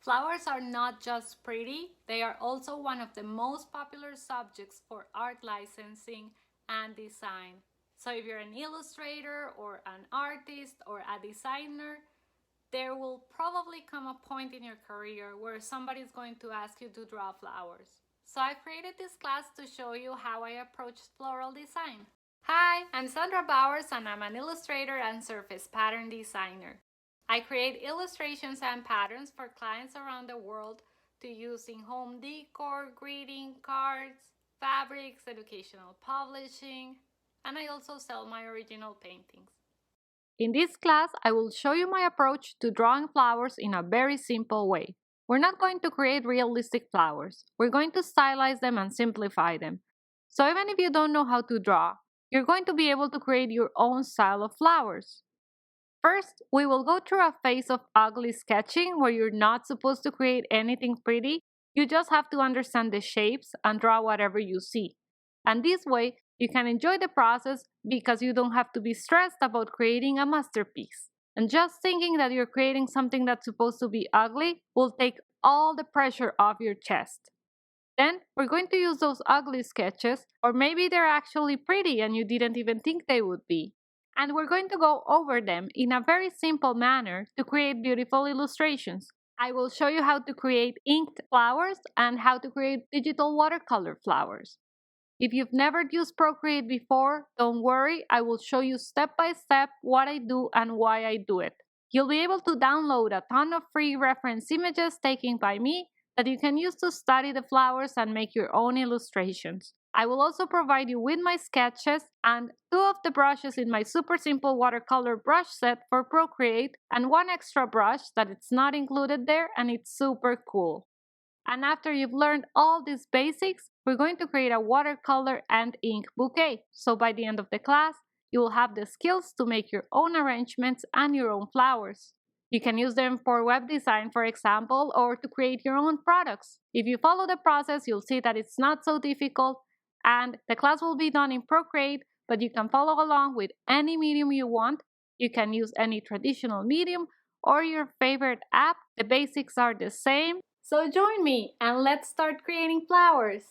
Flowers are not just pretty, they are also one of the most popular subjects for art licensing and design. So if you're an illustrator or an artist or a designer, there will probably come a point in your career where somebody is going to ask you to draw flowers. So I created this class to show you how I approach floral design. Hi, I'm Sandra Bowers and I'm an illustrator and surface pattern designer. I create illustrations and patterns for clients around the world to use in home decor, greeting cards, fabrics, educational publishing, and I also sell my original paintings. In this class, I will show you my approach to drawing flowers in a very simple way. We're not going to create realistic flowers. We're going to stylize them and simplify them. So even if you don't know how to draw, you're going to be able to create your own style of flowers. First, we will go through a phase of ugly sketching where you're not supposed to create anything pretty. You just have to understand the shapes and draw whatever you see. And this way, you can enjoy the process because you don't have to be stressed about creating a masterpiece. And just thinking that you're creating something that's supposed to be ugly will take all the pressure off your chest. Then we're going to use those ugly sketches, or maybe they're actually pretty and you didn't even think they would be. And we're going to go over them in a very simple manner to create beautiful illustrations. I will show you how to create inked flowers and how to create digital watercolor flowers. If you've never used Procreate before, don't worry, I will show you step by step what I do and why I do it. You'll be able to download a ton of free reference images taken by me that you can use to study the flowers and make your own illustrations. I will also provide you with my sketches and 2 of the brushes in my super simple watercolor brush set for Procreate and 1 extra brush that it's not included there and it's super cool. And after you've learned all these basics, we're going to create a watercolor and ink bouquet. So by the end of the class, you will have the skills to make your own arrangements and your own flowers. You can use them for web design, for example, or to create your own products. If you follow the process, you'll see that it's not so difficult, and the class will be done in Procreate, but you can follow along with any medium you want. You can use any traditional medium or your favorite app. The basics are the same. So join me and let's start creating flowers!